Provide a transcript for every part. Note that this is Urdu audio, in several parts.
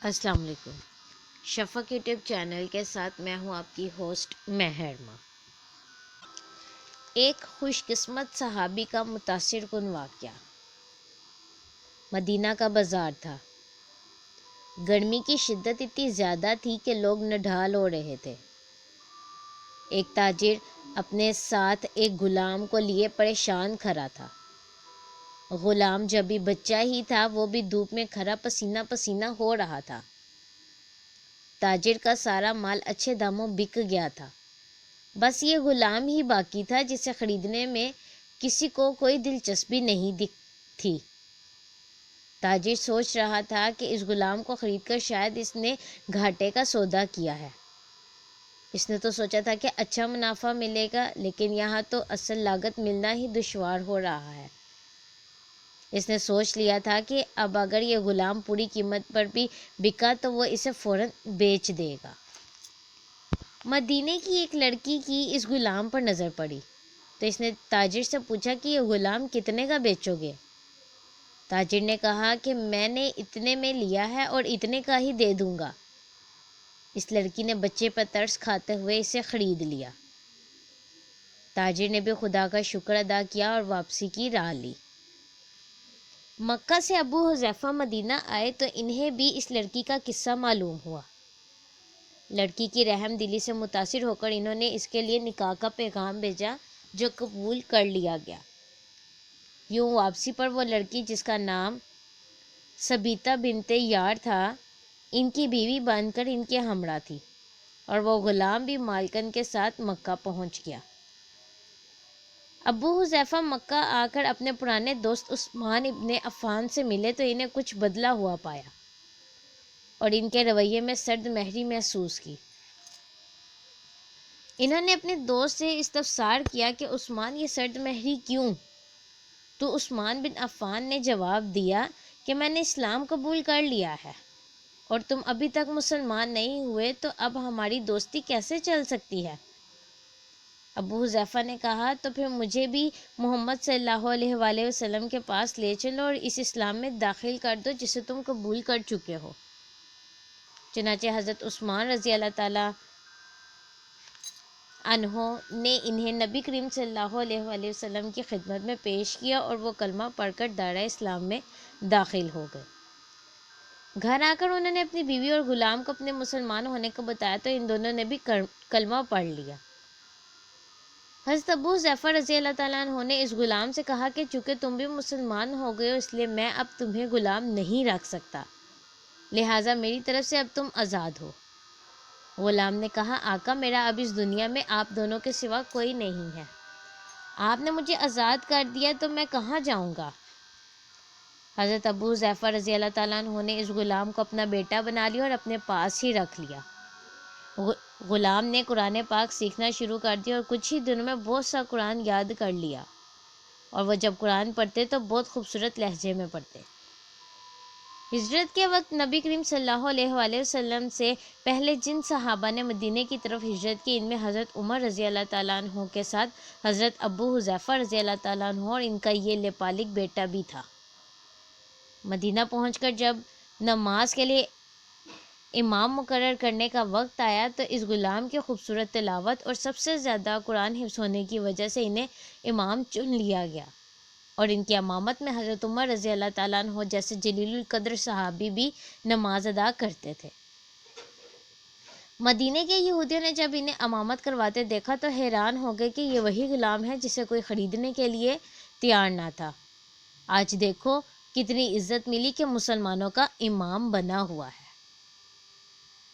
السلام علیکم۔ شفق یوٹیوب چینل کے ساتھ میں ہوں آپ کی ہوسٹ مہرما۔ ایک خوش قسمت صحابی کا متاثر کن واقعہ۔ مدینہ کا بازار تھا۔ گرمی کی شدت اتنی زیادہ تھی کہ لوگ نڈھال ہو رہے تھے۔ ایک تاجر اپنے ساتھ ایک غلام کو لیے پریشان کھڑا تھا۔ غلام جب بھی بچہ ہی تھا، وہ بھی دھوپ میں کھڑا پسینہ پسینہ ہو رہا تھا۔ تاجر کا سارا مال اچھے داموں بک گیا تھا، بس یہ غلام ہی باقی تھا جسے خریدنے میں کسی کو کوئی دلچسپی نہیں تھی۔ تاجر سوچ رہا تھا کہ اس غلام کو خرید کر شاید اس نے گھاٹے کا سودا کیا ہے۔ اس نے تو سوچا تھا کہ اچھا منافع ملے گا، لیکن یہاں تو اصل لاگت ملنا ہی دشوار ہو رہا ہے۔ اس نے سوچ لیا تھا کہ اب اگر یہ غلام پوری قیمت پر بھی بکا تو وہ اسے فوراً بیچ دے گا۔ مدینے کی ایک لڑکی کی اس غلام پر نظر پڑی تو اس نے تاجر سے پوچھا کہ یہ غلام کتنے کا بیچو گے؟ تاجر نے کہا کہ میں نے اتنے میں لیا ہے اور اتنے کا ہی دے دوں گا۔ اس لڑکی نے بچے پر ترس کھاتے ہوئے اسے خرید لیا۔ تاجر نے بھی خدا کا شکر ادا کیا اور واپسی کی راہ لی۔ مکہ سے ابو حذیفہ مدینہ آئے تو انہیں بھی اس لڑکی کا قصہ معلوم ہوا۔ لڑکی کی رحم دلی سے متاثر ہو کر انہوں نے اس کے لیے نکاح کا پیغام بھیجا، جو قبول کر لیا گیا۔ یوں واپسی پر وہ لڑکی، جس کا نام ثبیتہ بنت یار تھا، ان کی بیوی بن کر ان کے ہمراہ تھی، اور وہ غلام بھی مالکن کے ساتھ مکہ پہنچ گیا۔ ابو حذیفہ مکہ آ کر اپنے پرانے دوست عثمان ابن عفان سے ملے تو انہیں کچھ بدلا ہوا پایا اور ان کے رویے میں سرد مہری محسوس کی۔ انہوں نے اپنے دوست سے استفسار کیا کہ عثمان، یہ سرد مہری کیوں؟ تو عثمان بن عفان نے جواب دیا کہ میں نے اسلام قبول کر لیا ہے اور تم ابھی تک مسلمان نہیں ہوئے، تو اب ہماری دوستی کیسے چل سکتی ہے؟ ابو حذیفہ نے کہا تو پھر مجھے بھی محمد صلی اللہ علیہ وآلہ وسلم کے پاس لے چلو اور اس اسلام میں داخل کر دو جسے تم قبول کر چکے ہو۔ چنانچہ حضرت عثمان رضی اللہ تعالیٰ عنہ نے انہیں نبی کریم صلی اللہ علیہ وآلہ وسلم کی خدمت میں پیش کیا اور وہ کلمہ پڑھ کر دائرہ اسلام میں داخل ہو گئے۔ گھر آ کر انہوں نے اپنی بیوی اور غلام کو اپنے مسلمان ہونے کو بتایا تو ان دونوں نے بھی کلمہ پڑھ لیا۔ حضرت ابو حذیفہ رضی اللہ تعالیٰ عنہ نے اس غلام سے کہا کہ چونکہ تم بھی مسلمان ہو گئے ہو، اس لیے میں اب تمہیں غلام نہیں رکھ سکتا، لہٰذا میری طرف سے اب تم آزاد ہو۔ غلام نے کہا، آقا میرا اب اس دنیا میں آپ دونوں کے سوا کوئی نہیں ہے، آپ نے مجھے آزاد کر دیا تو میں کہاں جاؤں گا؟ حضرت ابو حذیفہ رضی اللہ تعالیٰ عنہ نے اس غلام کو اپنا بیٹا بنا لیا اور اپنے پاس ہی رکھ لیا۔ غلام نے قرآن پاک سیکھنا شروع کر دیا اور کچھ ہی دنوں میں بہت سا قرآن یاد کر لیا، اور وہ جب قرآن پڑھتے تو بہت خوبصورت لہجے میں پڑھتے۔ ہجرت کے وقت نبی کریم صلی اللہ علیہ وآلہ وسلم سے پہلے جن صحابہ نے مدینے کی طرف ہجرت کی، ان میں حضرت عمر رضی اللہ تعالیٰ عنہ کے ساتھ حضرت ابو حذیفہ رضی اللہ تعالیٰ عنہ اور ان کا یہ لپالک بیٹا بھی تھا۔ مدینہ پہنچ کر جب نماز کے لیے امام مقرر کرنے کا وقت آیا تو اس غلام کی خوبصورت تلاوت اور سب سے زیادہ قرآن حفظ ہونے کی وجہ سے انہیں امام چن لیا گیا، اور ان کی امامت میں حضرت عمر رضی اللہ تعالیٰ عنہ جیسے جلیل القدر صحابی بھی نماز ادا کرتے تھے۔ مدینے کے یہودیوں نے جب انہیں امامت کرواتے دیکھا تو حیران ہو گئے کہ یہ وہی غلام ہے جسے کوئی خریدنے کے لیے تیار نہ تھا۔ آج دیکھو کتنی عزت ملی کہ مسلمانوں کا امام بنا ہوا ہے۔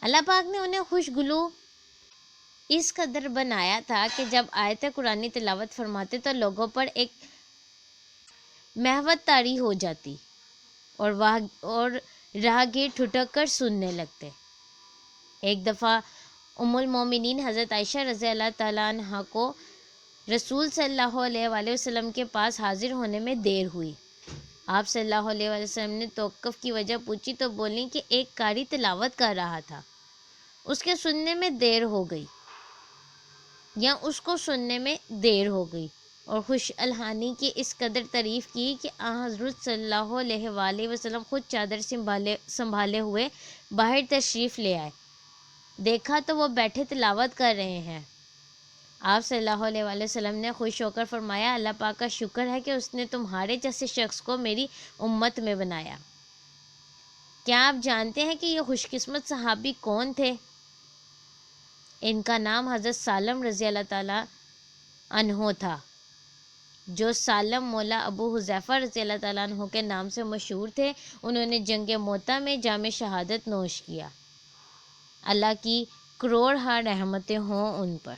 اللہ پاک نے انہیں خوشگلو اس قدر بنایا تھا کہ جب آیت قرآنی تلاوت فرماتے تو لوگوں پر ایک مہوت طاری ہو جاتی اور راہگیر ٹھٹک کر سننے لگتے۔ ایک دفعہ ام المومنین حضرت عائشہ رضی اللہ تعالیٰ عنہ کو رسول صلی اللہ علیہ وآلہ وسلم کے پاس حاضر ہونے میں دیر ہوئی۔ آپ صلی اللہ علیہ وآلہ وسلم نے توقف کی وجہ پوچھی تو بولیں کہ ایک قاری تلاوت کر رہا تھا، اس کے سننے میں دیر ہو گئی، یا اس کو سننے میں دیر ہو گئی۔ اور خوش الحانی کی اس قدر تعریف کی کہ حضرت صلی اللہ علیہ وآلہ وسلم خود چادر سنبھالے ہوئے باہر تشریف لے آئے۔ دیکھا تو وہ بیٹھے تلاوت کر رہے ہیں۔ آپ صلی اللہ علیہ وآلہ وسلم نے خوش ہو کر فرمایا، اللہ پاک کا شکر ہے کہ اس نے تمہارے جیسے شخص کو میری امت میں بنایا۔ کیا آپ جانتے ہیں کہ یہ خوش قسمت صحابی کون تھے؟ ان کا نام حضرت سالم رضی اللہ تعالیٰ عنہ تھا، جو سالم مولا ابو حذیفہ رضی اللہ تعالیٰ عنہ کے نام سے مشہور تھے۔ انہوں نے جنگ موطا میں جام شہادت نوش کیا۔ اللہ کی کروڑ ہا رحمتیں ہوں ان پر۔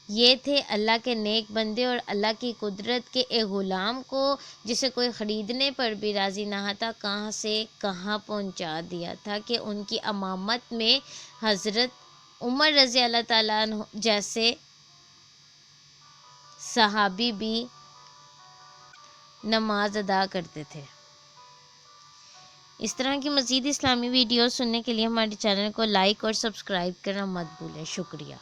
یہ تھے اللہ کے نیک بندے اور اللہ کی قدرت کے ایک غلام کو جسے کوئی خریدنے پر بھی راضی نہ تھا کہاں سے کہاں پہنچا دیا تھا کہ ان کی امامت میں حضرت عمر رضی اللہ تعالیٰ عنہ جیسے صحابی بھی نماز ادا کرتے تھے۔ اس طرح کی مزید اسلامی ویڈیوز سننے کے لیے ہمارے چینل کو لائک اور سبسکرائب کرنا مت بھولیں۔ شکریہ۔